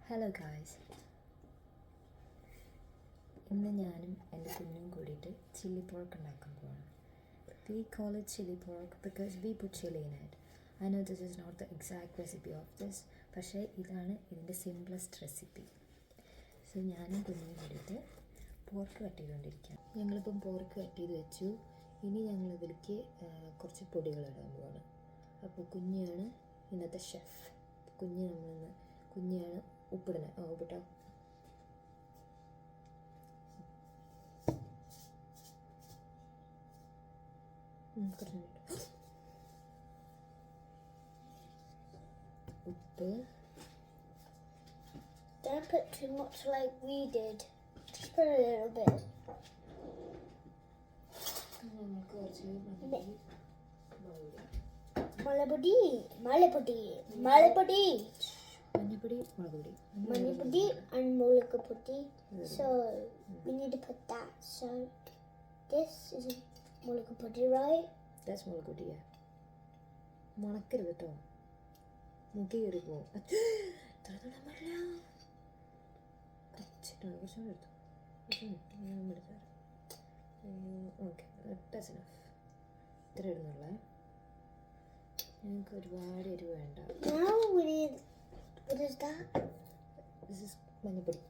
Hello guys, ഇന്ന് ഞാനും എൻ്റെ കുഞ്ഞും കൂടിയിട്ട് ചില്ലി പോർക്ക് ഉണ്ടാക്കാൻ പോവാണ്. We call it chili pork because we put chili in it. I know this is not the exact recipe of this, പക്ഷേ ഇതാണ് ഇതിൻ്റെ സിംപ്ലസ്റ്റ് റെസിപ്പി. സോ ഞാനും കുഞ്ഞും കൂടിയിട്ട് പോർക്ക് കട്ട് ചെയ്തുകൊണ്ടിരിക്കുകയാണ്. ഞങ്ങളിപ്പം പോർക്ക് കട്ട് ചെയ്ത് വെച്ചു. ഇനി ഞങ്ങളിതിലേക്ക് കുറച്ച് പൊടികളിടാൻ പോവാണ്. അപ്പോൾ കുഞ്ഞാണ് ഇന്നത്തെ ഷെഫ്. കുഞ്ഞാണ് ഉപ്പിടണേ. ഉപ്പിട്ടോ. ഉപ്പ്. Don't put too much like we did. Just put a little bit. Malapodi. Manipudi and Molakapudi. So we need to put that. So this is Molakapudi, right? That's Molakapudi, yeah. മണക്കരുത് കേട്ടോ, മുക്കി കയറി പോകും. Okay, that's enough. ഇത്ര ഇടുന്നുള്ളേ. ഞങ്ങൾക്ക് ഒരുപാട് എരിവ് വേണ്ട. Now we need, what is that? This is മഞ്ഞപ്പൊടി.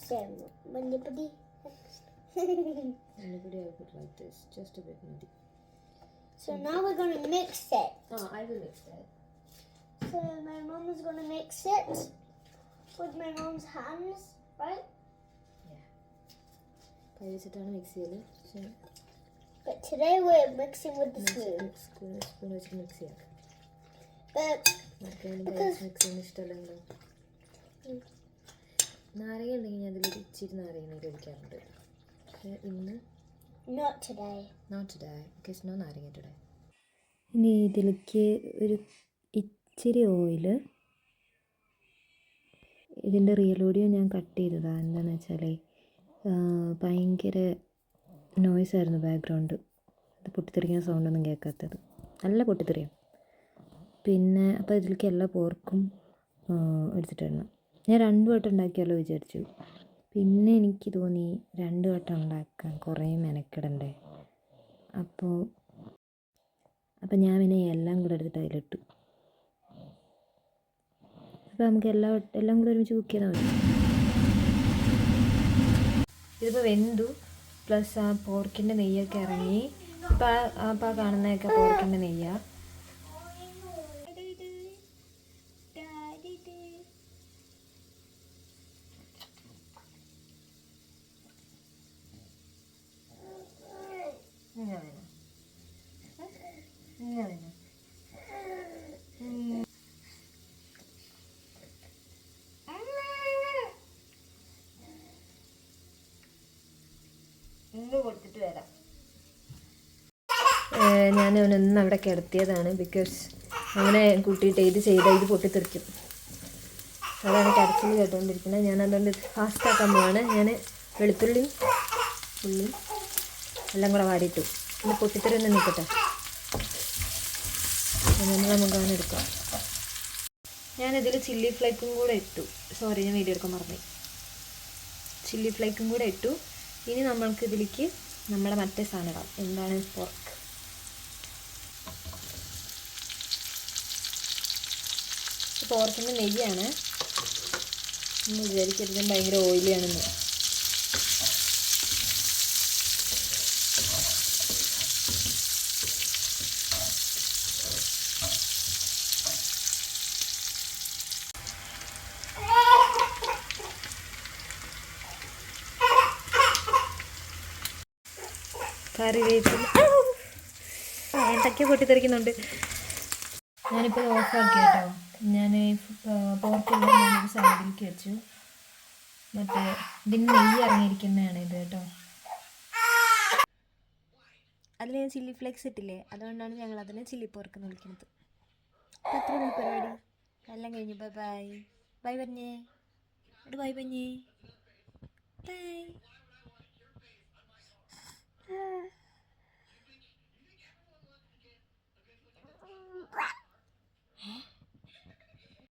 Same Manipudi. Manipudi I put like this, just a bit muddy. So now we're going to mix it. I will mix that. So my mom is going to mix it with my mom's hands, right? Yeah. കൈ വെച്ചിട്ടാണ് mix ചെയ്യല്. But today we're mixing with the spoon. Spoon വെച്ചിട്ട് mix ചെയ്യാം. Because mix ചെയ്യുന്ന ഇഷ്ടമല്ലോ. നാരങ്ങ ഉണ്ടെങ്കിൽ ഞാൻ അതിൽ ഇച്ചിരി നാരങ്ങ കഴിക്കാറുണ്ട്. പക്ഷേ ഇന്ന് not today. Not today, because no നാരങ്ങ today. ഇനി ഇതിലേക്ക് ഒരു ഇച്ചിരി ഓയിൽ. ഇതിൻ്റെ റിയൽ ഓഡിയോ ഞാൻ കട്ട് ചെയ്തതാണ്. എന്താണെന്ന് വെച്ചാൽ ഭയങ്കര നോയ്സായിരുന്നു ബാക്ക്ഗ്രൗണ്ട്. അത് പൊട്ടിത്തെറിക്കുന്ന സൗണ്ടൊന്നും കേൾക്കാത്തത്. നല്ല പൊട്ടിത്തെറിയും. പിന്നെ അപ്പോൾ ഇതിലേക്ക് എല്ലാ പോർക്കും എടുത്തിട്ടിടണം. ഞാൻ 2 വട്ടം ഉണ്ടാക്കിയാലോ വിചാരിച്ചു. പിന്നെ എനിക്ക് തോന്നി 2 വട്ടം ഉണ്ടാക്കാൻ കുറേ മെനക്കെടണ്ടേ. അപ്പോൾ ഞാൻ പിന്നെ എല്ലാം കൂടെ എടുത്തിട്ട് അതിലിട്ടു. അപ്പോൾ നമുക്ക് എല്ലാം കൂടെ ഒരുമിച്ച് കുക്ക് ചെയ്താൽ മതി. ഇതിപ്പോൾ വെന്തു, പ്ലസ് ആ പോർക്കിൻ്റെ നെയ്യൊക്കെ ഇറങ്ങി. അപ്പോൾ ആ കാണുന്നതൊക്കെ പോർക്കിൻ്റെ നെയ്യാണ്. കൊടുത്തിട്ട് വരാം. ഞാൻ അവനൊന്ന് അവിടെ കിടത്തിയതാണ്. ബിക്കോസ് അവനെ കൂട്ടിയിട്ട് ഇത് ചെയ്താൽ ഇത് പൊട്ടിത്തെറിക്കും. അതാണ് കരച്ചിൽ കേട്ടുകൊണ്ടിരിക്കുന്നത്. ഞാൻ അതുകൊണ്ട് ഫാസ്റ്റാക്കാൻ പോവാണ്. ഞാൻ വെളുത്തുള്ളിയും ഉള്ളിയും എല്ലാം കൂടെ വാടിയിട്ടു. പിന്നെ പൊട്ടിത്തെറി ഒന്ന് നിൽക്കട്ടെ. നമുക്ക് അങ്ങനെ എടുക്കാം. ഞാനിതിൽ ചില്ലി ഫ്ലേക്കും കൂടെ ഇട്ടു. സോറി, ഞാൻ വീഡിയോ എടുക്കാൻ മറന്നു. ചില്ലി ഫ്ലേക്കും കൂടെ ഇട്ടു. ഇനി നമ്മൾക്ക് ഇതിലേക്ക് നമ്മുടെ മറ്റേ സാധനം ഇടാം. എന്താണ്? പോർക്ക്. പോർക്കിൻ്റെ നെയ്യാണ്. ഒന്ന് വിചാരിക്കരുത് ഭയങ്കര ഓയിലിയാണെന്ന്. കറിവേപ്പില എന്തൊക്കെ പൊട്ടിത്തെറിക്കുന്നുണ്ട്. ഞാനിപ്പോൾ ഓഫാക്കി കേട്ടോ. ഞാൻ പോർക്കുള്ള ഞാനൊരു സൈഡിലേക്ക് വെച്ചു. മറ്റേ ഇതിന് നെയ്യ് ഇറങ്ങിയിരിക്കുന്നതാണ് ഇത് കേട്ടോ. അതിൽ ഞാൻ ചില്ലി ഫ്ലേക്സ് ഇട്ടില്ലേ, അതുകൊണ്ടാണ് ഞങ്ങൾ അതിനെ ചില്ലി പോർക്ക് എന്ന് വിളിക്കുന്നത്. അപ്പോൾ അത്രയുള്ള പരിപാടി എല്ലാം കഴിഞ്ഞു. ബൈ പറഞ്ഞേ. ബൈ പറഞ്ഞേ. ബൈ.